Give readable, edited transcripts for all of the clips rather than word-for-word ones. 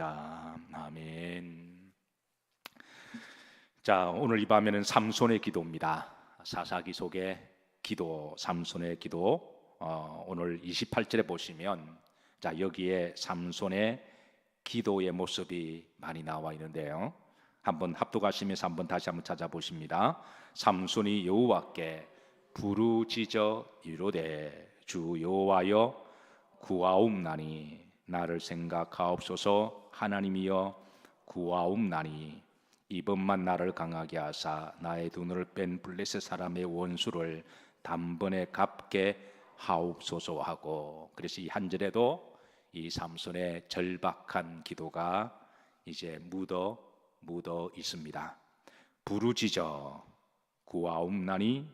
기도합시다. 아멘. 자, 오늘 이 밤에는 삼손의 기도입니다. 사사기 속의 기도, 삼손의 기도. 오늘 28절에 보시면 자, 여기에 삼손의 기도의 모습이 많이 나와 있는데요. 한번 합독하시면서 다시 한번 찾아보십니다. 삼손이 여호와께 부르짖어 이르되 주 여호와여 구하옵나니 나를 생각하옵소서. 하나님이여 구하옵나니 이번만 나를 강하게 하사 나의 두 눈을 뺀 블레셋 사람의 원수를 단번에 갚게 하옵소서 하고, 그래서 이 한 절에도 이 삼손의 절박한 기도가 이제 묻어 있습니다. 부르짖어 구하옵나니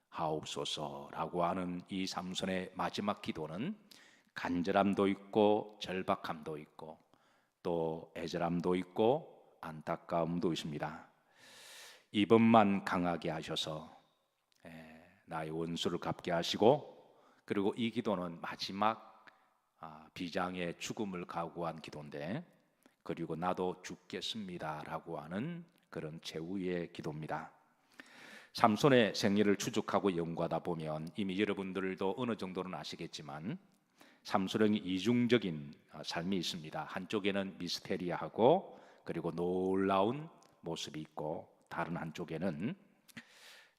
하옵소서라고 하는 이 삼손의 마지막 기도는 간절함도 있고 절박함도 있고 또 애절함도 있고 안타까움도 있습니다. 이번만 강하게 하셔서 나의 원수를 갚게 하시고, 그리고 이 기도는 마지막 비장의 죽음을 각오한 기도인데, 그리고 나도 죽겠습니다 라고 하는 그런 최후의 기도입니다. 삼손의 생애를 추적하고 연구하다 보면 이미 여러분들도 어느 정도는 아시겠지만 삼손의 이중적인 삶이 있습니다. 한쪽에는 미스테리하고 그리고 놀라운 모습이 있고, 다른 한쪽에는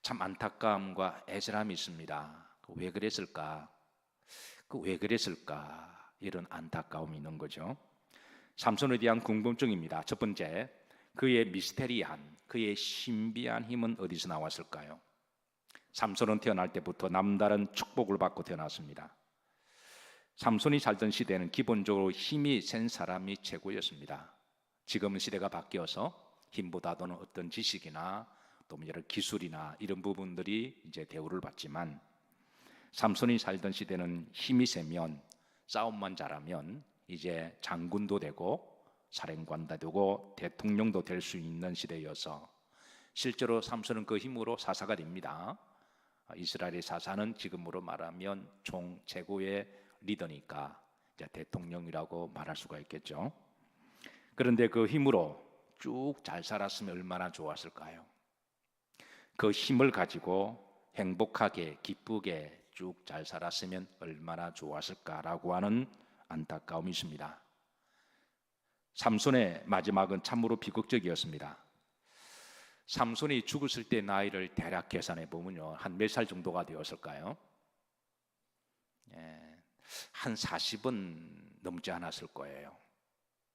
참 안타까움과 애절함이 있습니다. 왜 그랬을까? 이런 안타까움이 있는 거죠. 삼손에 대한 궁금증입니다. 첫 번째, 그의 미스테리한, 그의 신비한 힘은 어디서 나왔을까요? 삼손은 태어날 때부터 남다른 축복을 받고 태어났습니다. 삼손이 살던 시대는 기본적으로 힘이 센 사람이 최고였습니다. 지금은 시대가 바뀌어서 힘보다도는 어떤 지식이나 또 여러 기술이나 이런 부분들이 이제 대우를 받지만, 삼손이 살던 시대는 힘이 세면, 싸움만 잘하면 이제 장군도 되고 사령관도 되고 대통령도 될 수 있는 시대여서 실제로 삼손은 그 힘으로 사사가 됩니다. 이스라엘의 사사는 지금으로 말하면 총 최고의 리더니까 이제 대통령이라고 말할 수가 있겠죠. 그런데 그 힘으로 쭉 잘 살았으면 얼마나 좋았을까요? 그 힘을 가지고 행복하게 기쁘게 쭉 잘 살았으면 얼마나 좋았을까라고 하는 안타까움이 있습니다. 삼손의 마지막은 참으로 비극적이었습니다. 삼손이 죽었을 때 나이를 대략 계산해 보면요, 한 몇 살 정도가 되었을까요? 한 40은 넘지 않았을 거예요.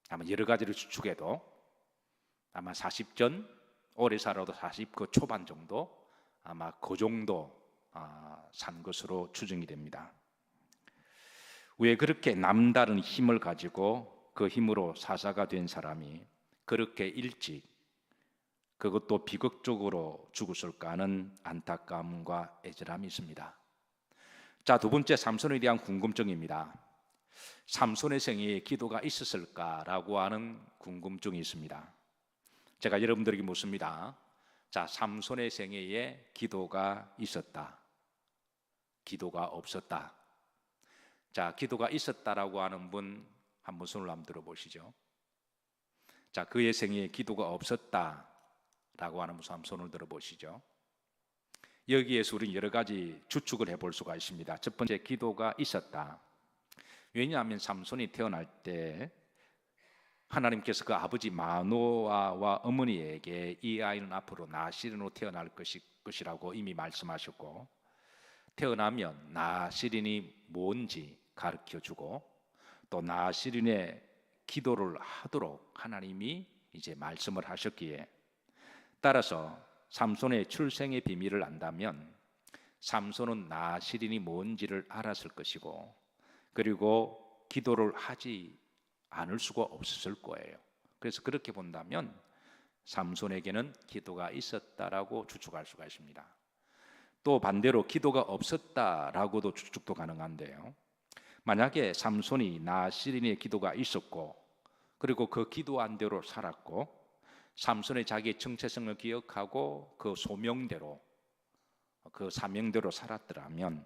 아마 여러 가지를 추측해도 아마 40 전, 오래 살아도 40 그 초반 정도, 아마 그 정도 산 것으로 추정이 됩니다. 왜 그렇게 남다른 힘을 가지고 그 힘으로 사사가 된 사람이 그렇게 일찍, 그것도 비극적으로 죽었을까 하는 안타까움과 애절함이 있습니다. 자, 두 번째, 삼손에 대한 궁금증입니다. 삼손의 생애에 기도가 있었을까라고 하는 궁금증이 있습니다. 제가 여러분들에게 묻습니다. 자, 삼손의 생애에 기도가 있었다, 기도가 없었다. 자, 기도가 있었다라고 하는 분 한번 손을 한번 들어보시죠. 자, 그의 생애에 기도가 없었다라고 하는 분 한번 손을 들어보시죠. 여기에서 우리는 여러 가지 추측을 해볼 수가 있습니다. 첫 번째, 기도가 있었다. 왜냐하면 삼손이 태어날 때 하나님께서 그 아버지 마노아와 어머니에게 이 아이는 앞으로 나시린으로 태어날 것이라고 이미 말씀하셨고, 태어나면 나시린이 뭔지 가르쳐주고 또 나시린의 기도를 하도록 하나님이 이제 말씀을 하셨기에, 따라서 삼손의 출생의 비밀을 안다면 삼손은 나시린이 뭔지를 알았을 것이고, 그리고 기도를 하지 않을 수가 없었을 거예요. 그래서 그렇게 본다면 삼손에게는 기도가 있었다라고 추측할 수가 있습니다. 또 반대로 기도가 없었다라고도 추측도 가능한데요, 만약에 삼손이 나시린의 기도가 있었고 그리고 그 기도한 대로 살았고 삼손의 자기의 정체성을 기억하고 그 소명대로 그 사명대로 살았더라면,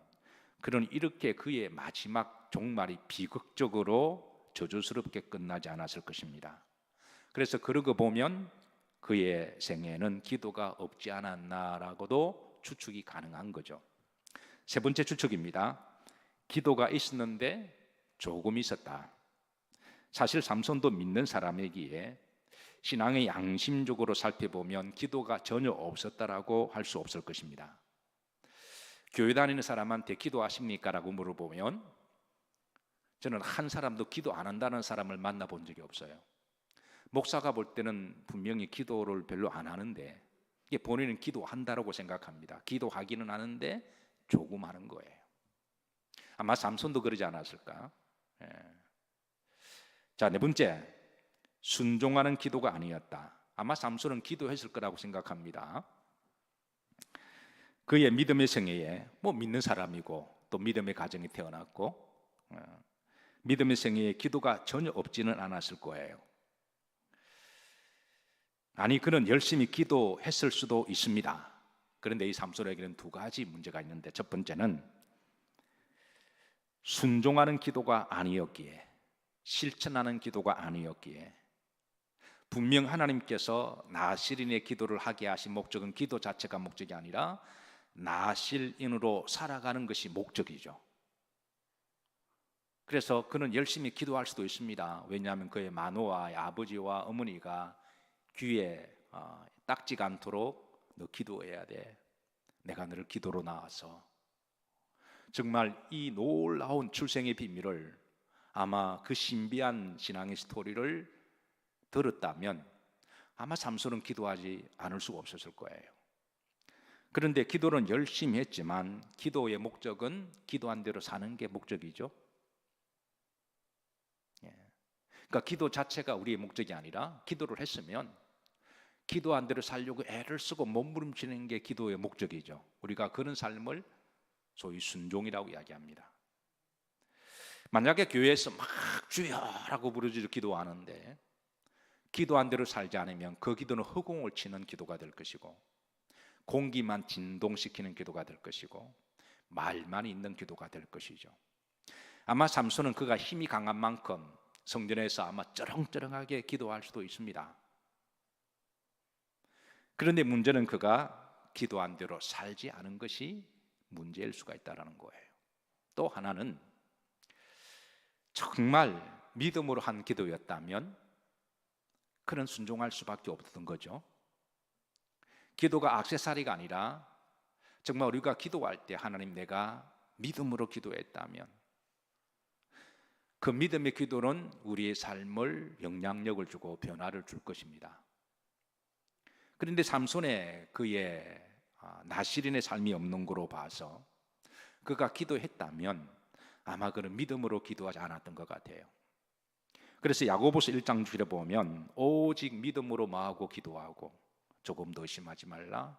그는 이렇게 그의 마지막 종말이 비극적으로 저주스럽게 끝나지 않았을 것입니다. 그래서 그러고 보면 그의 생애는 기도가 없지 않았나라고도 추측이 가능한 거죠. 세 번째 추측입니다. 기도가 있었는데 조금 있었다. 사실 삼손도 믿는 사람이기에 신앙의 양심적으로 살펴보면 기도가 전혀 없었다라고 할 수 없을 것입니다. 교회 다니는 사람한테 기도하십니까? 라고 물어보면 저는 한 사람도 기도 안 한다는 사람을 만나본 적이 없어요. 목사가 볼 때는 분명히 기도를 별로 안 하는데 이게 본인은 기도한다라고 생각합니다. 기도하기는 하는데 조금 하는 거예요. 아마 삼손도 그러지 않았을까? 예. 자, 네 번째, 순종하는 기도가 아니었다. 아마 삼손은 기도했을 거라고 생각합니다. 그의 믿음의 생애에 믿는 사람이고 또 믿음의 가정이 태어났고 믿음의 생애에 기도가 전혀 없지는 않았을 거예요. 아니, 그는 열심히 기도했을 수도 있습니다. 그런데 이 삼손에게는 두 가지 문제가 있는데, 첫 번째는 순종하는 기도가 아니었기에, 실천하는 기도가 아니었기에, 분명 하나님께서 나실인의 기도를 하게 하신 목적은 기도 자체가 목적이 아니라 나실인으로 살아가는 것이 목적이죠. 그래서 그는 열심히 기도할 수도 있습니다. 왜냐하면 그의 마노아의 아버지와 어머니가 귀에 딱지가 않도록 너 기도해야 돼. 내가 너를 기도로 낳아서. 정말 이 놀라운 출생의 비밀을, 아마 그 신비한 신앙의 스토리를 들었다면 아마 삼손은 기도하지 않을 수가 없었을 거예요. 그런데 기도는 열심히 했지만 기도의 목적은 기도한 대로 사는 게 목적이죠. 그러니까 기도 자체가 우리의 목적이 아니라 기도를 했으면 기도한 대로 살려고 애를 쓰고 몸부림치는 게 기도의 목적이죠. 우리가 그런 삶을 소위 순종이라고 이야기합니다. 만약에 교회에서 막 주여라고 부르짖어 기도하는데 기도한 대로 살지 않으면 그 기도는 허공을 치는 기도가 될 것이고, 공기만 진동시키는 기도가 될 것이고, 말만 있는 기도가 될 것이죠. 아마 삼손은 그가 힘이 강한 만큼 성전에서 아마 쩌렁쩌렁하게 기도할 수도 있습니다. 그런데 문제는 그가 기도한 대로 살지 않은 것이 문제일 수가 있다는 거예요. 또 하나는 정말 믿음으로 한 기도였다면 그는 순종할 수밖에 없었던 거죠. 기도가 액세서리가 아니라 정말 우리가 기도할 때 하나님, 내가 믿음으로 기도했다면 그 믿음의 기도는 우리의 삶을 영향력을 주고 변화를 줄 것입니다. 그런데 삼손의 그의 나실인의 삶이 없는 거로 봐서 그가 기도했다면 아마 그는 믿음으로 기도하지 않았던 것 같아요. 그래서 야고보서 1장 6절에 보면 오직 믿음으로 마하고 기도하고 조금도 의심하지 말라.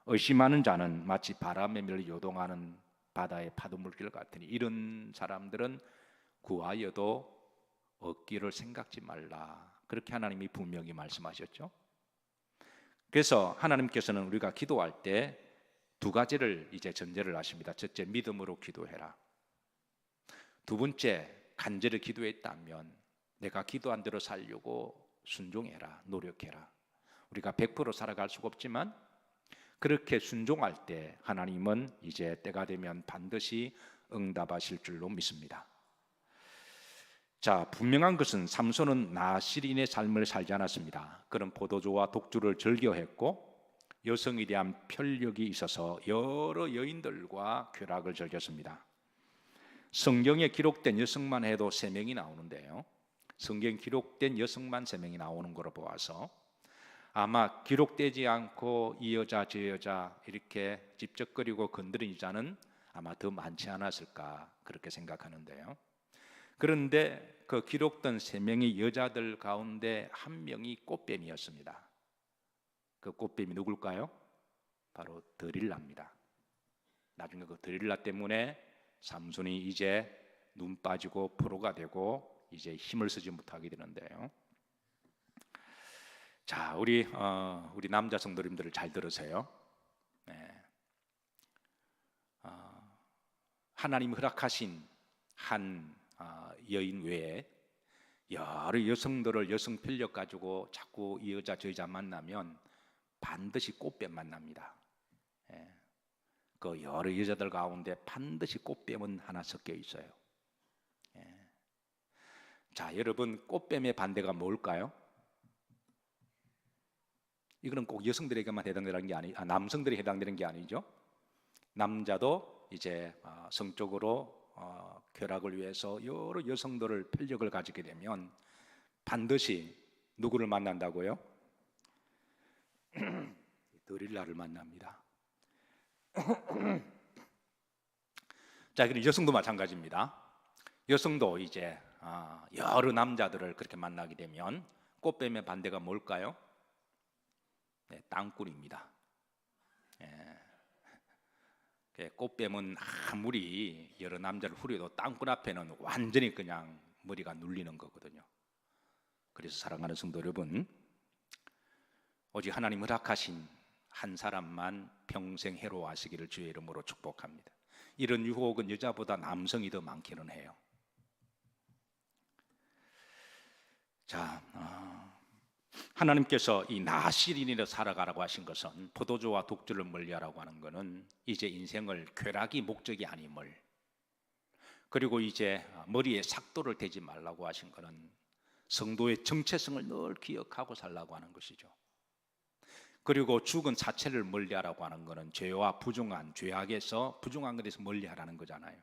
의심하는 자는 마치 바람에 밀려 요동하는 바다의 파도물길 같으니 이런 사람들은 구하여도 얻기를 생각지 말라. 그렇게 하나님이 분명히 말씀하셨죠. 그래서 하나님께서는 우리가 기도할 때 두 가지를 이제 전제를 하십니다. 첫째, 믿음으로 기도해라. 두 번째, 간절히 기도했다면 내가 기도한 대로 살려고 순종해라, 노력해라. 우리가 100% 살아갈 수가 없지만 그렇게 순종할 때 하나님은 이제 때가 되면 반드시 응답하실 줄로 믿습니다. 자, 분명한 것은 삼손은 나실인의 삶을 살지 않았습니다. 그는 포도주와 독주를 즐겨했고 여성에 대한 편력이 있어서 여러 여인들과 쾌락을 즐겼습니다. 성경에 기록된 여성만 해도 3명이 나오는데요, 성경에 기록된 여성만 3명이 나오는 거로 보아서 아마 기록되지 않고 이 여자 저 여자 이렇게 집적거리고 건드린 여자는 아마 더 많지 않았을까 그렇게 생각하는데요. 그런데 그 기록된 3명의 여자들 가운데 한 명이 꽃뱀이었습니다. 그 꽃뱀이 누굴까요? 바로 드릴라입니다. 나중에 그 드릴라 때문에 삼손이 이제 눈 빠지고 포로가 되고 이제 힘을 쓰지 못하게 되는데요. 자, 우리 남자 성도님들을 잘 들으세요. 네. 하나님 허락하신 한 여인 외에 여러 여성들을 여성 편력 가지고 자꾸 이 여자 저 여자 만나면 반드시 꽃뱀 만납니다. 예. 그 여러 여자들 가운데 반드시 꽃뱀은 하나 섞여 있어요. 예. 자, 여러분, 꽃뱀의 반대가 뭘까요? 이거는 꼭 여성들에게만 해당되는 게 남성들이 해당되는 게 아니죠. 남자도 이제 성적으로 쾌락을 위해서 여러 여성들을 편력을 가지게 되면 반드시 누구를 만난다고요? 드릴라를 만납니다. 자, 그럼 여성도 마찬가지입니다. 여성도 이제 여러 남자들을 그렇게 만나게 되면 꽃뱀의 반대가 뭘까요? 네, 땅굴입니다. 예. 꽃뱀은 아무리 여러 남자를 후려도 땅굴 앞에는 완전히 그냥 머리가 눌리는 거거든요. 그래서 사랑하는 성도 여러분, 오직 하나님 허락하신 한 사람만 평생 해로워하시기를 주의 이름으로 축복합니다. 이런 유혹은 여자보다 남성이 더 많기는 해요. 자, 하나님께서 이 나시린이라 살아가라고 하신 것은 포도주와 독주를 멀리하라고 하는 것은 이제 인생을 쾌락이 목적이 아님을, 그리고 이제 머리에 삭도를 대지 말라고 하신 것은 성도의 정체성을 늘 기억하고 살라고 하는 것이죠. 그리고 죽은 사체를 멀리하라고 하는 것은 죄와 부정한 죄악에서 부정한 것에서 멀리하라는 거잖아요.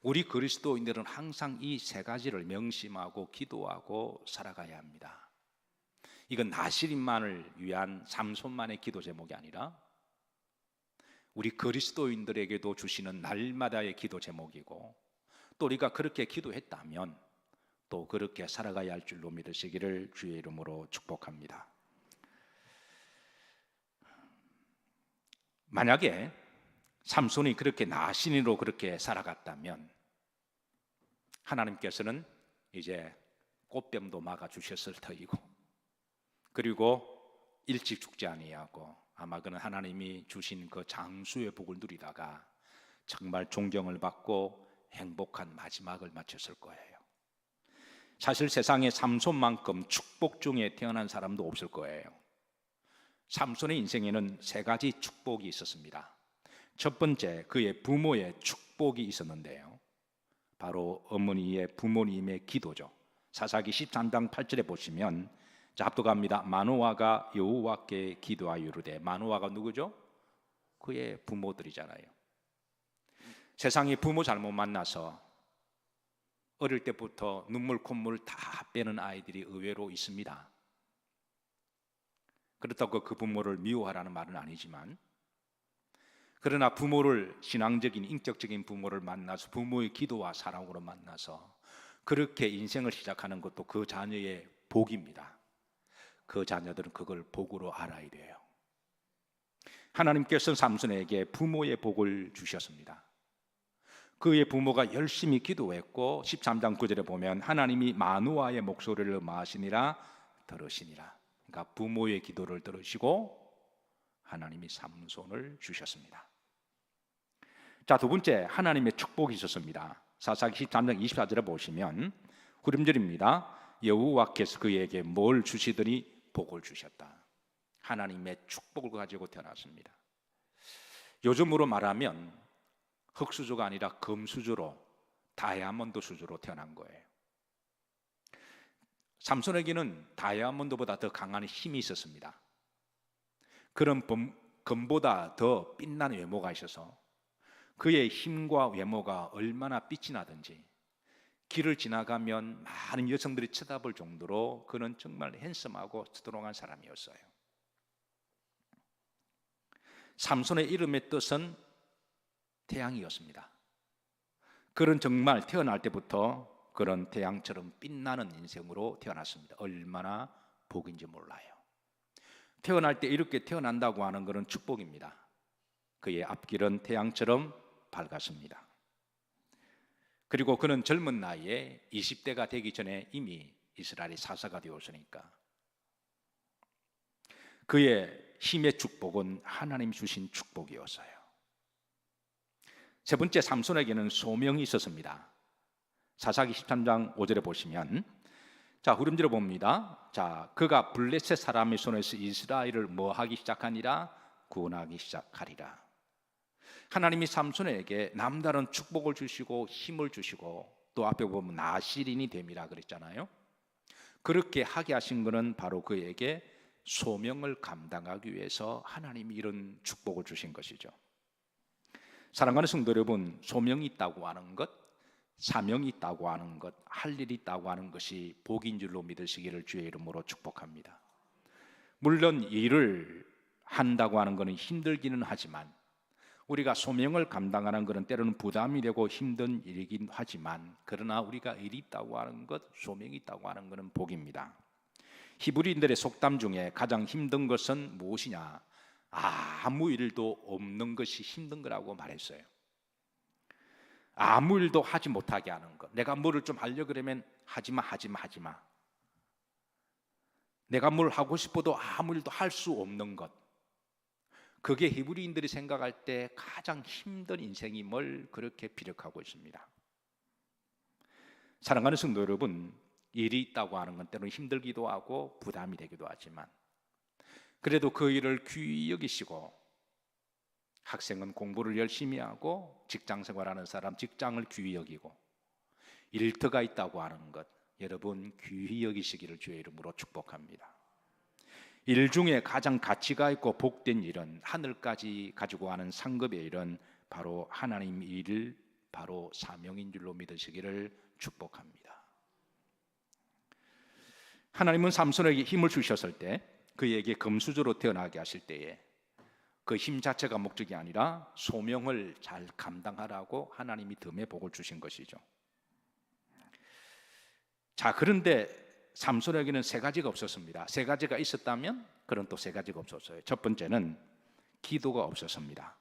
우리 그리스도인들은 항상 이 세 가지를 명심하고 기도하고 살아가야 합니다. 이건 나시린만을 위한 삼손만의 기도 제목이 아니라 우리 그리스도인들에게도 주시는 날마다의 기도 제목이고, 또 우리가 그렇게 기도했다면 또 그렇게 살아가야 할 줄로 믿으시기를 주의 이름으로 축복합니다. 만약에 삼손이 그렇게 나시린으로 그렇게 살아갔다면 하나님께서는 이제 꽃뱀도 막아주셨을 터이고, 그리고 일찍 죽지 아니하고 아마 그는 하나님이 주신 그 장수의 복을 누리다가 정말 존경을 받고 행복한 마지막을 마쳤을 거예요. 사실 세상에 삼손만큼 축복 중에 태어난 사람도 없을 거예요. 삼손의 인생에는 세 가지 축복이 있었습니다. 첫 번째, 그의 부모의 축복이 있었는데요, 바로 어머니의 부모님의 기도죠. 사사기 13장 8절에 보시면, 자, 합독합니다. 마노아가 여호와께 기도하여 이르되, 마노아가 누구죠? 그의 부모들이잖아요. 세상에 부모 잘못 만나서 어릴 때부터 눈물 콧물 다 빼는 아이들이 의외로 있습니다. 그렇다고 그 부모를 미워하라는 말은 아니지만, 그러나 부모를, 신앙적인 인격적인 부모를 만나서 부모의 기도와 사랑으로 만나서 그렇게 인생을 시작하는 것도 그 자녀의 복입니다. 그 자녀들은 그걸 복으로 알아야 돼요. 하나님께서는 삼손에게 부모의 복을 주셨습니다. 그의 부모가 열심히 기도했고 13장 9절에 보면 하나님이 마누아의 목소리를 음하시니라 들으시니라. 그러니까 부모의 기도를 들으시고 하나님이 삼손을 주셨습니다. 자, 두 번째, 하나님의 축복이 있었습니다. 사사기 13장 24절에 보시면 후렴절입니다. 여호와께서 그에게 뭘 주시더니 복을 주셨다. 하나님의 축복을 가지고 태어났습니다. 요즘으로 말하면 흙수저가 아니라 금수저로, 다이아몬드 수저로 태어난 거예요. 삼손에게는 다이아몬드보다 더 강한 힘이 있었습니다. 그런 금보다 더 빛나는 외모가 있어서 그의 힘과 외모가 얼마나 빛이 나든지 길을 지나가면 많은 여성들이 쳐다볼 정도로 그는 정말 핸섬하고 스트롱한 사람이었어요. 삼손의 이름의 뜻은 태양이었습니다. 그는 정말 태어날 때부터 그런 태양처럼 빛나는 인생으로 태어났습니다. 얼마나 복인지 몰라요. 태어날 때 이렇게 태어난다고 하는 것은 축복입니다. 그의 앞길은 태양처럼 밝았습니다. 그리고 그는 젊은 나이에 20대가 되기 전에 이미 이스라엘의 사사가 되었으니까 그의 힘의 축복은 하나님 주신 축복이었어요. 세 번째, 삼손에게는 소명이 있었습니다. 사사기 13장 5절에 보시면 자, 후렴지를 봅니다. 자, 그가 블레셋 사람의 손에서 이스라엘을 뭐 하기 시작하니라? 구원하기 시작하리라. 하나님이 삼손에게 남다른 축복을 주시고 힘을 주시고 또 앞에 보면 나시린이 됨이라 그랬잖아요. 그렇게 하게 하신 것은 바로 그에게 소명을 감당하기 위해서 하나님이 이런 축복을 주신 것이죠. 사랑하는 성도 여러분, 소명이 있다고 하는 것, 사명이 있다고 하는 것, 할 일이 있다고 하는 것이 복인 줄로 믿으시기를 주의 이름으로 축복합니다. 물론 일을 한다고 하는 것은 힘들기는 하지만, 우리가 소명을 감당하는 것은 때로는 부담이 되고 힘든 일이긴 하지만, 그러나 우리가 일이 있다고 하는 것, 소명이 있다고 하는 것은 복입니다. 히브리인들의 속담 중에 가장 힘든 것은 무엇이냐? 아무 일도 없는 것이 힘든 거라고 말했어요. 아무 일도 하지 못하게 하는 것. 내가 뭐를 좀 하려고 그러면 하지마. 내가 뭘 하고 싶어도 아무 일도 할 수 없는 것. 그게 히브리인들이 생각할 때 가장 힘든 인생임을 그렇게 피력하고 있습니다. 사랑하는 성도 여러분, 일이 있다고 하는 건 때로는 힘들기도 하고 부담이 되기도 하지만, 그래도 그 일을 귀히 여기시고, 학생은 공부를 열심히 하고 직장 생활하는 사람 직장을 귀히 여기고, 일터가 있다고 하는 것 여러분 귀히 여기시기를 주의 이름으로 축복합니다. 일 중에 가장 가치가 있고 복된 일은, 하늘까지 가지고 가는 상급의 일은 바로 하나님 일, 바로 사명인 줄로 믿으시기를 축복합니다. 하나님은 삼손에게 힘을 주셨을 때, 그에게 금수저로 태어나게 하실 때에 그 힘 자체가 목적이 아니라 소명을 잘 감당하라고 하나님이 덤의 복을 주신 것이죠. 자, 그런데 삼손에게는 세 가지가 없었습니다. 세 가지가 있었다면 그런 또 세 가지가 없었어요. 첫 번째는 기도가 없었습니다.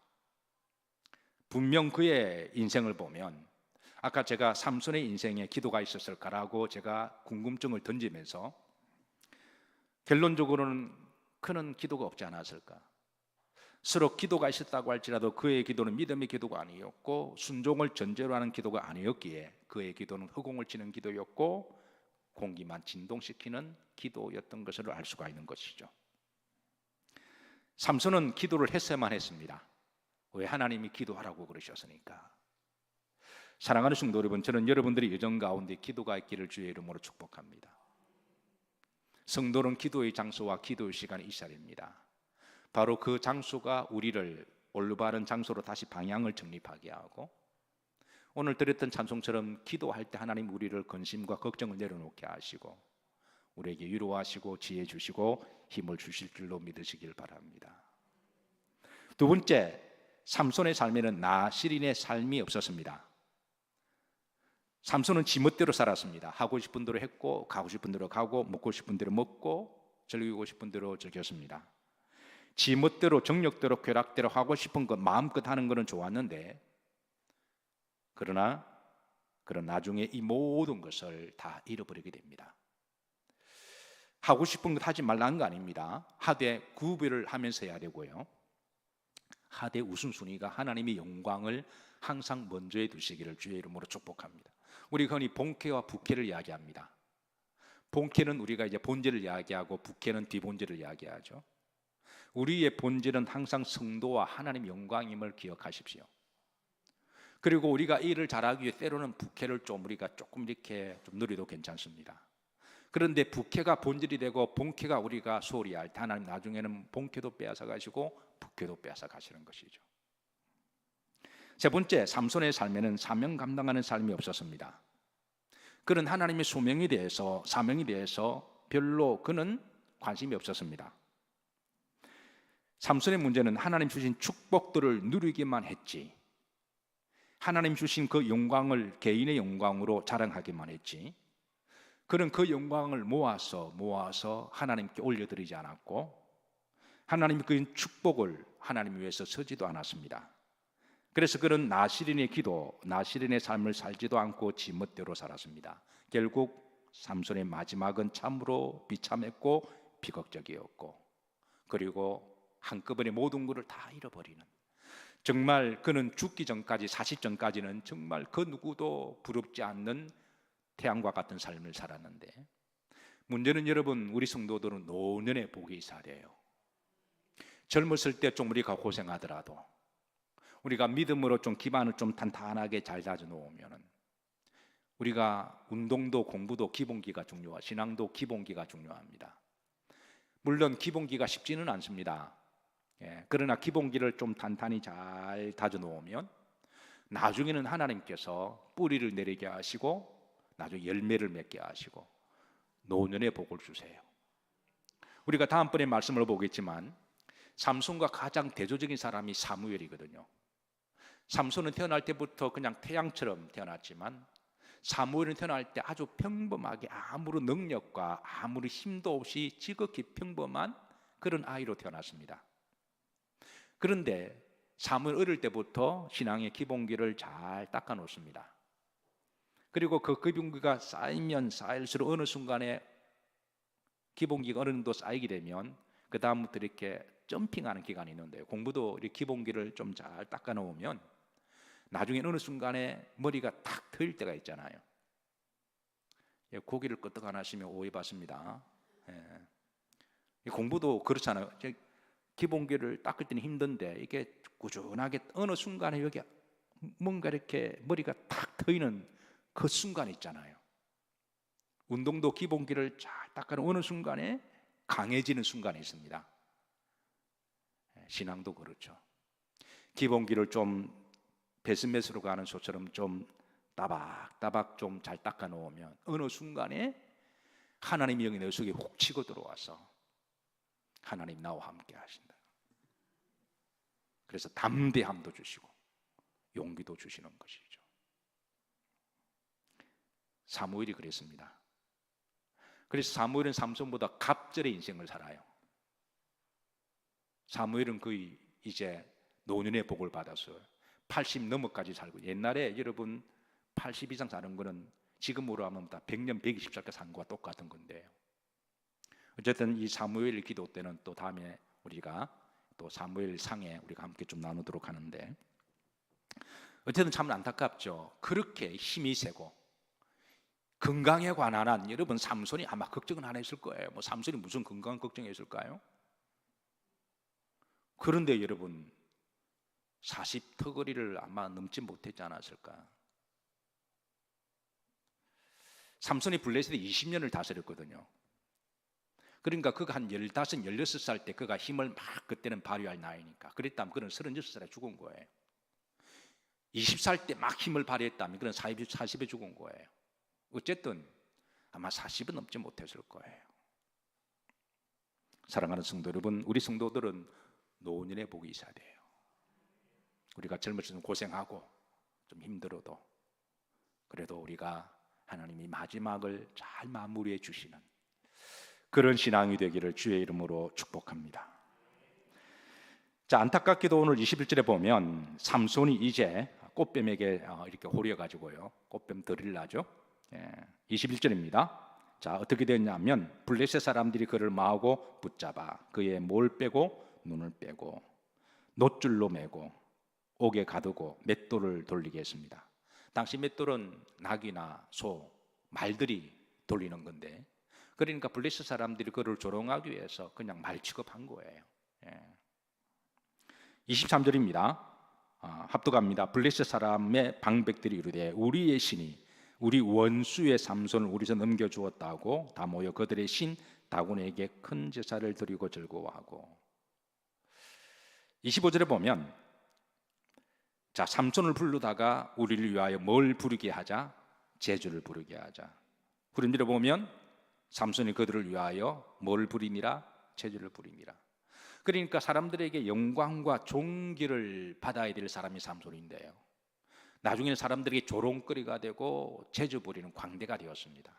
분명 그의 인생을 보면, 아까 제가 삼손의 인생에 기도가 있었을까라고 제가 궁금증을 던지면서 결론적으로는 그는 기도가 없지 않았을까. 서로 기도가 있었다고 할지라도 그의 기도는 믿음의 기도가 아니었고 순종을 전제로 하는 기도가 아니었기에 그의 기도는 허공을 치는 기도였고 공기만 진동시키는 기도였던 것을 알 수가 있는 것이죠. 삼손은 기도를 했어야만 했습니다. 왜? 하나님이 기도하라고 그러셨으니까. 사랑하는 성도 여러분, 저는 여러분들이 여정 가운데 기도가 있기를 주의 이름으로 축복합니다. 성도는 기도의 장소와 기도의 시간이 있어야 됩니다. 바로 그 장소가 우리를 올바른 장소로 다시 방향을 정립하게 하고, 오늘 드렸던 찬송처럼 기도할 때 하나님 우리를 근심과 걱정을 내려놓게 하시고 우리에게 위로하시고 지혜 주시고 힘을 주실 줄로 믿으시길 바랍니다. 두 번째, 삼손의 삶에는 나시린의 삶이 없었습니다. 삼손은 지멋대로 살았습니다. 하고 싶은 대로 했고 가고 싶은 대로 가고 먹고 싶은 대로 먹고 즐기고 싶은 대로 즐겼습니다. 지멋대로 정력대로 쾌락대로 하고 싶은 것 마음껏 하는 것은 좋았는데, 그러나 나중에 이 모든 것을 다 잃어버리게 됩니다. 하고 싶은 것 하지 말라는 거 아닙니다. 하되 구별을 하면서 해야 되고요. 하되 우선순위가 하나님의 영광을 항상 먼저에 두시기를 주의 이름으로 축복합니다. 우리 흔히 본캐와 부캐를 이야기합니다. 본캐는 우리가 이제 본질을 이야기하고 부캐는 뒤본질을 이야기하죠. 우리의 본질은 항상 성도와 하나님 영광임을 기억하십시오. 그리고 우리가 일을 잘하기 위해 때로는 부캐를 우리가 조금 이렇게 좀 누려도 괜찮습니다. 그런데 부캐가 본질이 되고 본캐가 우리가 소홀히 할 때 하나님 나중에는 본캐도 빼앗아 가시고 부캐도 빼앗아 가시는 것이죠. 세 번째, 삼손의 삶에는 사명 감당하는 삶이 없었습니다. 그는 하나님의 소명에 대해서, 사명에 대해서 별로 그는 관심이 없었습니다. 삼손의 문제는 하나님 주신 축복들을 누리기만 했지, 하나님 주신 그 영광을 개인의 영광으로 자랑하기만 했지, 그는 그 영광을 모아서 하나님께 올려드리지 않았고 하나님이 그 축복을 하나님 위해서 서지도 않았습니다. 그래서 그는 나시린의 기도, 나시린의 삶을 살지도 않고 지멋대로 살았습니다. 결국 삼손의 마지막은 참으로 비참했고 비극적이었고, 그리고 한꺼번에 모든 것을 다 잃어버리는, 정말 그는 죽기 전까지 40전까지는 정말 그 누구도 부럽지 않는 태양과 같은 삶을 살았는데 문제는 여러분, 우리 성도들은 노년에 복이 있어야 돼요. 젊었을 때 좀 우리가 고생하더라도 우리가 믿음으로 좀 기반을 좀 탄탄하게 잘 다져 놓으면은, 우리가 운동도 공부도 기본기가 중요하고 신앙도 기본기가 중요합니다. 물론 기본기가 쉽지는 않습니다. 그러나 기본기를 좀 탄탄히 잘 다져 놓으면 나중에는 하나님께서 뿌리를 내리게 하시고 나중에 열매를 맺게 하시고 노년의 복을 주세요. 우리가 다음번에 말씀을 보겠지만 삼손과 가장 대조적인 사람이 사무엘이거든요. 삼손은 태어날 때부터 그냥 태양처럼 태어났지만 사무엘은 태어날 때 아주 평범하게 아무런 능력과 아무런 힘도 없이 지극히 평범한 그런 아이로 태어났습니다. 그런데 사무엘 어릴 때부터 신앙의 기본기를 잘 닦아 놓습니다. 그리고 그 기본기가 쌓이면 쌓일수록 어느 순간에 기본기가 어느 정도 쌓이게 되면 그 다음부터 이렇게 점핑하는 기간이 있는데요. 공부도 이렇게 기본기를 좀 잘 닦아 놓으면 나중에 어느 순간에 머리가 탁 트일 때가 있잖아요. 고기를 끄떡 안 하시면 오해받습니다. 공부도 그렇잖아요. 기본기를 닦을 때는 힘든데 이게 꾸준하게 어느 순간에 여기 뭔가 이렇게 머리가 탁 트이는 그 순간 있잖아요. 운동도 기본기를 잘 닦아놓은 어느 순간에 강해지는 순간이 있습니다. 신앙도 그렇죠. 기본기를 좀 베스메스로 가는 소처럼 좀 따박따박 좀 잘 닦아 놓으면 어느 순간에 하나님의 영이 내 속에 훅 치고 들어와서 하나님 나와 함께 하신다. 그래서 담대함도 주시고 용기도 주시는 것이죠. 사무엘이 그랬습니다. 그래서 사무엘은 삼손보다 갑절의 인생을 살아요. 사무엘은 거의 이제 노년의 복을 받았어요. 80 넘어까지 살고, 옛날에 여러분 80 이상 사는 거는 지금으로 하면 다 100년 120살까지 산 거와 똑같은 건데요. 어쨌든 이 사무엘 기도 때는 또 다음에 우리가 또 사무엘 상에 우리가 함께 좀 나누도록 하는데, 어쨌든 참 안타깝죠. 그렇게 힘이 세고 건강에 관한 한, 여러분 삼손이 아마 걱정은 안 했을 거예요. 뭐 삼손이 무슨 건강 걱정했을까요? 그런데 여러분 40터거리를 아마 넘지 못했지 않았을까. 삼손이 블레셋에 20년을 다스렸거든요. 그러니까 그가 한 15, 16살 때 그가 힘을 막 그때는 발휘할 나이니까, 그랬다면 그는 36살에 죽은 거예요. 20살 때 막 힘을 발휘했다면 그는 40에 죽은 거예요. 어쨌든 아마 40은 넘지 못했을 거예요. 사랑하는 성도 여러분, 우리 성도들은 노년의 복이 있어야 돼요. 우리가 젊었을 때 고생하고 좀 힘들어도 그래도 우리가 하나님이 마지막을 잘 마무리해 주시는 그런 신앙이 되기를 주의 이름으로 축복합니다. 자, 안타깝게도 오늘 21절에 보면 삼손이 이제 꽃뱀에게 이렇게 홀려가지고요, 꽃뱀 들이를 하죠. 21절입니다. 자, 어떻게 됐냐면 블레셋 사람들이 그를 마하고 붙잡아 그의 목을 빼고 눈을 빼고 놋줄로 매고 옥에 가두고 맷돌을 돌리게 했습니다. 당시 맷돌은 낙이나 소, 말들이 돌리는 건데, 그러니까 블레셋 사람들이 그를 조롱하기 위해서 그냥 말 취급한 거예요. 23절입니다. 합독합니다. 블레셋 사람의 방백들이 이르되 우리의 신이 우리 원수의 삼손을 우리에서 넘겨주었다고 다 모여 그들의 신 다곤에게 큰 제사를 드리고 즐거워하고. 25절에 보면, 자, 삼손을 부르다가 우리를 위하여 뭘 부르게 하자? 제주를 부르게 하자. 후렴들에 보면 삼손이 그들을 위하여 뭘 부리니라? 제주를 부리니라. 그러니까 사람들에게 영광과 존귀를 받아야 될 사람이 삼손인데요, 나중에는 사람들에게 조롱거리가 되고 제주 부리는 광대가 되었습니다.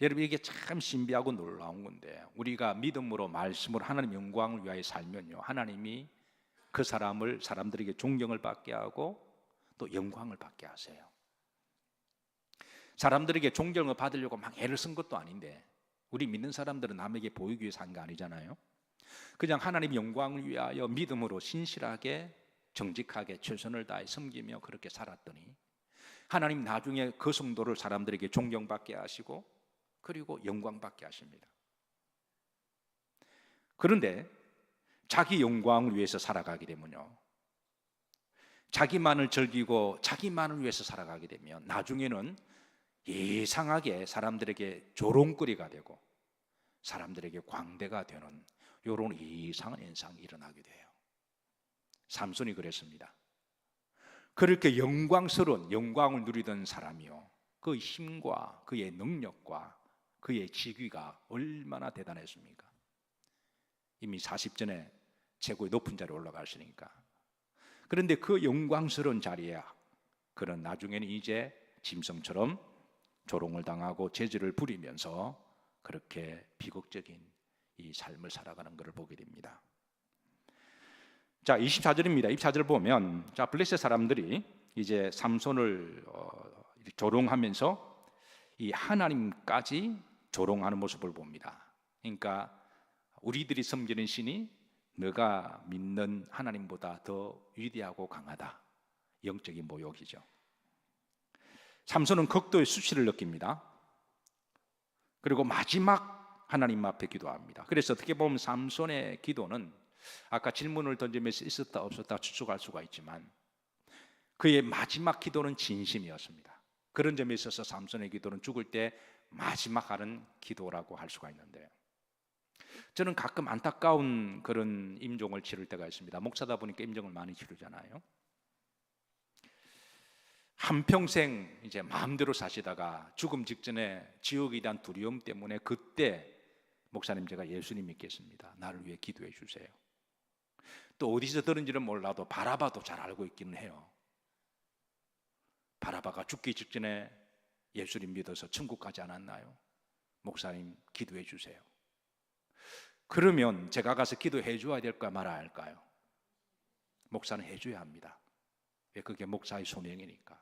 여러분, 이게 참 신비하고 놀라운 건데, 우리가 믿음으로 말씀으로 하나님 영광을 위하여 살면요, 하나님이 그 사람을 사람들에게 존경을 받게 하고 또 영광을 받게 하세요. 사람들에게 존경을 받으려고 막 애를 쓴 것도 아닌데, 우리 믿는 사람들은 남에게 보이기 위해서 한 거 아니잖아요. 그냥 하나님 영광을 위하여 믿음으로 신실하게 정직하게 최선을 다해 섬기며 그렇게 살았더니 하나님 나중에 그 성도를 사람들에게 존경받게 하시고 그리고 영광받게 하십니다. 그런데 자기 영광을 위해서 살아가게 되면요, 자기만을 즐기고 자기만을 위해서 살아가게 되면 나중에는 이상하게 사람들에게 조롱거리가 되고 사람들에게 광대가 되는 이런 이상한 현상이 일어나게 돼요. 삼손이 그랬습니다. 그렇게 영광스러운 영광을 누리던 사람이요, 그 힘과 그의 능력과 그의 직위가 얼마나 대단했습니까? 이미 40전에 최고의 높은 자리에 올라가시니까. 그런데 그 영광스러운 자리에 그는 나중에는 이제 짐승처럼 조롱을 당하고 제지를 부리면서 그렇게 비극적인 이 삶을 살아가는 것을 보게 됩니다. 자, 24절입니다. 24절 보면, 자, 블레셋 사람들이 이제 삼손을 조롱하면서 이 하나님까지 조롱하는 모습을 봅니다. 그러니까 우리들이 섬기는 신이 너가 믿는 하나님보다 더 위대하고 강하다. 영적인 모욕이죠. 삼손은 극도의 수치를 느낍니다. 그리고 마지막 하나님 앞에 기도합니다. 그래서 어떻게 보면 삼손의 기도는 아까 질문을 던지면서 있었다 없었다 추측할 수가 있지만 그의 마지막 기도는 진심이었습니다. 그런 점에 있어서 삼손의 기도는 죽을 때 마지막 하는 기도라고 할 수가 있는데요, 저는 가끔 안타까운 그런 임종을 치를 때가 있습니다. 목사다 보니까 임종을 많이 치르잖아요. 한평생 이제 마음대로 사시다가 죽음 직전에 지옥에 대한 두려움 때문에 그때 목사님, 제가 예수님 믿겠습니다, 나를 위해 기도해 주세요. 또 어디서 들은지는 몰라도 바라바도 잘 알고 있기는 해요. 바라바가 죽기 직전에 예수님 믿어서 천국 가지 않았나요? 목사님 기도해 주세요. 그러면 제가 가서 기도해 줘야 될까 말아야 할까요? 목사는 해줘야 합니다. 왜? 그게 목사의 소명이니까.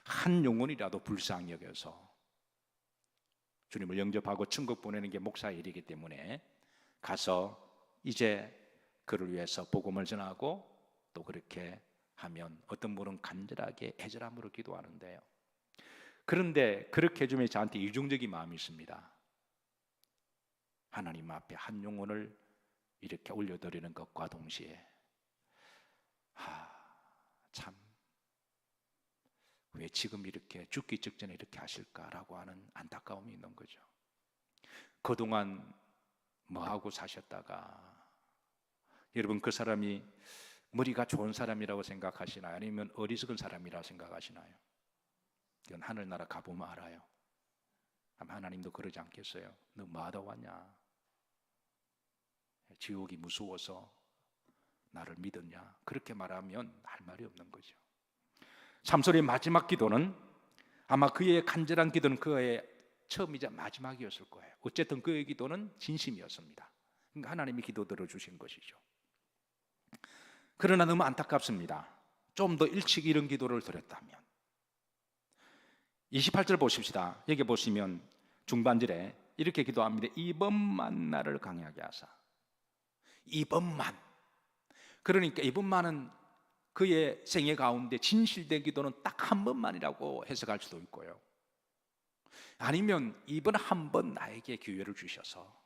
한 영혼이라도 불쌍히 여겨서 주님을 영접하고 천국 보내는 게 목사의 일이기 때문에 가서 이제 그를 위해서 복음을 전하고 또 그렇게 하면 어떤 분은 간절하게 애절함으로 기도하는데요, 그런데 그렇게 해주면 저한테 이중적인 마음이 있습니다. 하나님 앞에 한 영혼을 이렇게 올려드리는 것과 동시에 참 왜 지금 이렇게 죽기 직전에 이렇게 하실까라고 하는 안타까움이 있는 거죠. 그동안 뭐하고 사셨다가, 여러분 그 사람이 머리가 좋은 사람이라고 생각하시나요? 아니면 어리석은 사람이라고 생각하시나요? 이건 하늘나라 가보면 알아요. 아마 하나님도 그러지 않겠어요? 너 뭐하다 왔냐? 지옥이 무서워서 나를 믿었냐? 그렇게 말하면 할 말이 없는 거죠. 삼손의 마지막 기도는 아마 그의 간절한 기도는 그의 처음이자 마지막이었을 거예요. 어쨌든 그의 기도는 진심이었습니다. 그러니까 하나님이 기도 들어주신 것이죠. 그러나 너무 안타깝습니다. 좀 더 일찍 이런 기도를 드렸다면. 28절 보십시다. 여기 보시면 중반절에 이렇게 기도합니다. 이번만 나를 강하게 하사. 이번만. 그러니까 이번만은 그의 생애 가운데 진실된 기도는 딱 한 번만이라고 해석할 수도 있고요, 아니면 이번 한 번 나에게 기회를 주셔서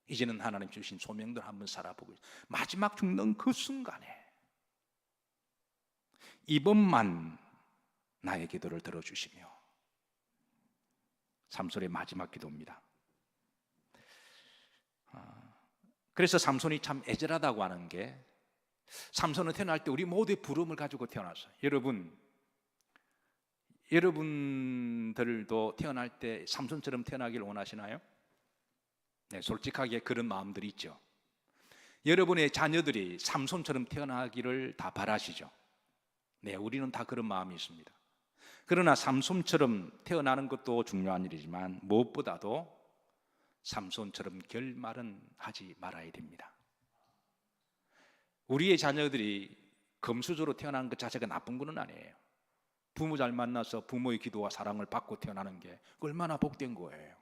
이제는 하나님 주신 소명들 한번 살아보고 마지막 죽는 그 순간에 이번만 나의 기도를 들어주시며. 삼손의 마지막 기도입니다. 그래서 삼손이 참 애절하다고 하는 게, 삼손은 태어날 때 우리 모두의 부름을 가지고 태어났어요. 여러분들도 태어날 때 삼손처럼 태어나길 원하시나요? 네, 솔직하게 그런 마음들이 있죠. 여러분의 자녀들이 삼손처럼 태어나기를 다 바라시죠. 네, 우리는 다 그런 마음이 있습니다. 그러나 삼손처럼 태어나는 것도 중요한 일이지만 무엇보다도 삼손처럼 결말은 하지 말아야 됩니다. 우리의 자녀들이 금수저로 태어나는 것 자체가 나쁜 것은 아니에요. 부모 잘 만나서 부모의 기도와 사랑을 받고 태어나는 게 얼마나 복된 거예요.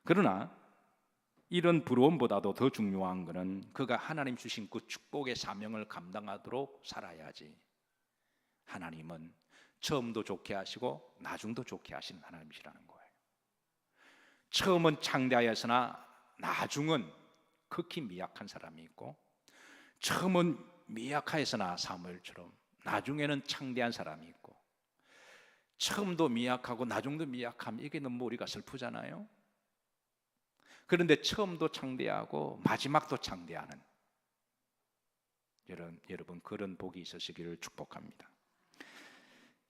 그러나 이런 부러움보다도 더 중요한 것은 그가 하나님 주신 그 축복의 사명을 감당하도록 살아야지. 하나님은 처음도 좋게 하시고 나중도 좋게 하시는 하나님이시라는 거예요. 처음은 창대하였으나 나중은 극히 미약한 사람이 있고, 처음은 미약하였으나 사무엘처럼 나중에는 창대한 사람이 있고, 처음도 미약하고 나중도 미약하면 이게 너무 우리가 슬프잖아요. 그런데 처음도 창대하고 마지막도 창대하는 여러분 그런 복이 있으시기를 축복합니다.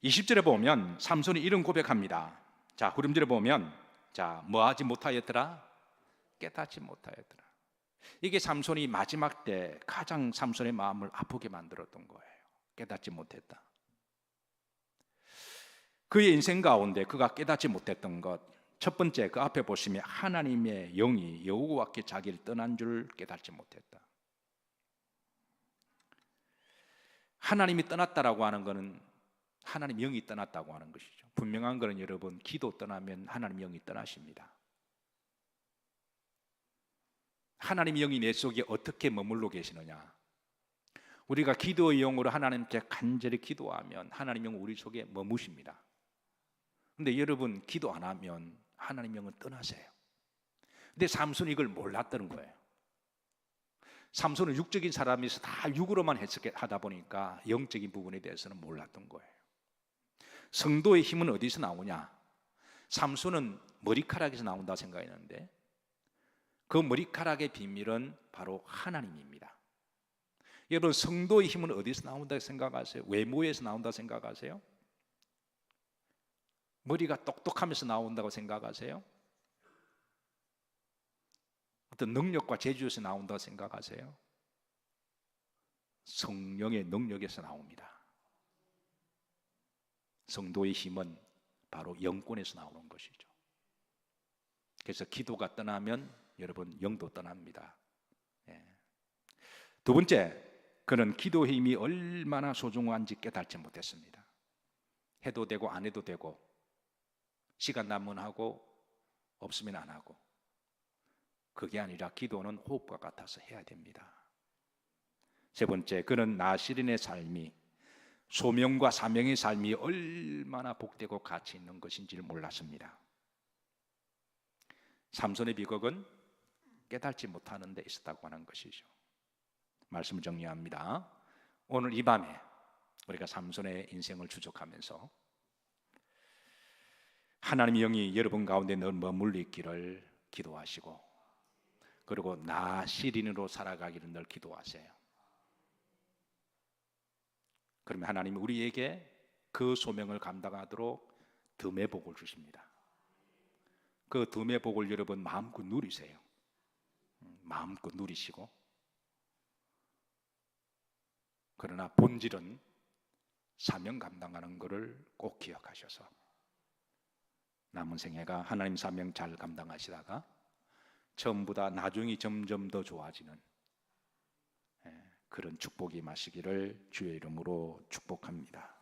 20절에 보면 삼손이 이런 고백합니다. 자, 후렴절에 보면 자, 뭐하지 못하였더라? 깨닫지 못하였더라. 이게 삼손이 마지막 때 가장 삼손의 마음을 아프게 만들었던 거예요. 깨닫지 못했다. 그의 인생 가운데 그가 깨닫지 못했던 것, 첫 번째, 그 앞에 보시면 하나님의 영이 여호와께 자기를 떠난 줄 깨닫지 못했다. 하나님이 떠났다라고 하는 것은 하나님 영이 떠났다고 하는 것이죠. 분명한 것은 여러분, 기도 떠나면 하나님 영이 떠나십니다. 하나님 영이 내 속에 어떻게 머물러 계시느냐? 우리가 기도의 영으로 하나님께 간절히 기도하면 하나님 영 우리 속에 머무십니다. 근데 여러분, 기도 안 하면 하나님 영은 떠나세요. 근데 삼손이 이걸 몰랐다는 거예요. 삼손은 육적인 사람이서 다 육으로만 해석하다 보니까 영적인 부분에 대해서는 몰랐던 거예요. 성도의 힘은 어디서 나오냐? 삼손은 머리카락에서 나온다고 생각했는데 그 머리카락의 비밀은 바로 하나님입니다. 여러분, 성도의 힘은 어디서 나온다고 생각하세요? 외모에서 나온다고 생각하세요? 머리가 똑똑하면서 나온다고 생각하세요? 어떤 능력과 재주에서 나온다고 생각하세요? 성령의 능력에서 나옵니다. 성도의 힘은 바로 영권에서 나오는 것이죠. 그래서 기도가 떠나면 여러분, 영도 떠납니다. 두 번째, 그는 기도의 힘이 얼마나 소중한지 깨닫지 못했습니다. 해도 되고 안 해도 되고, 시간 나면 하고 없으면 안 하고, 그게 아니라 기도는 호흡과 같아서 해야 됩니다. 세 번째, 그는 나시린의 삶이, 소명과 사명의 삶이 얼마나 복되고 가치 있는 것인지를 몰랐습니다. 삼손의 비극은 깨닫지 못하는 데 있었다고 하는 것이죠. 말씀을 정리합니다. 오늘 이 밤에 우리가 삼손의 인생을 추적하면서 하나님의 영이 여러분 가운데 늘 머물러 있기를 기도하시고, 그리고 나 시린으로 살아가기를 늘 기도하세요. 그러면 하나님이 우리에게 그 소명을 감당하도록 덤의 복을 주십니다. 그 덤의 복을 여러분 마음껏 누리세요. 마음껏 누리시고, 그러나 본질은 사명 감당하는 것을 꼭 기억하셔서 남은 생애가 하나님 사명 잘 감당하시다가 처음보다 나중이 점점 더 좋아지는 그런 축복이 마시기를 주의 이름으로 축복합니다.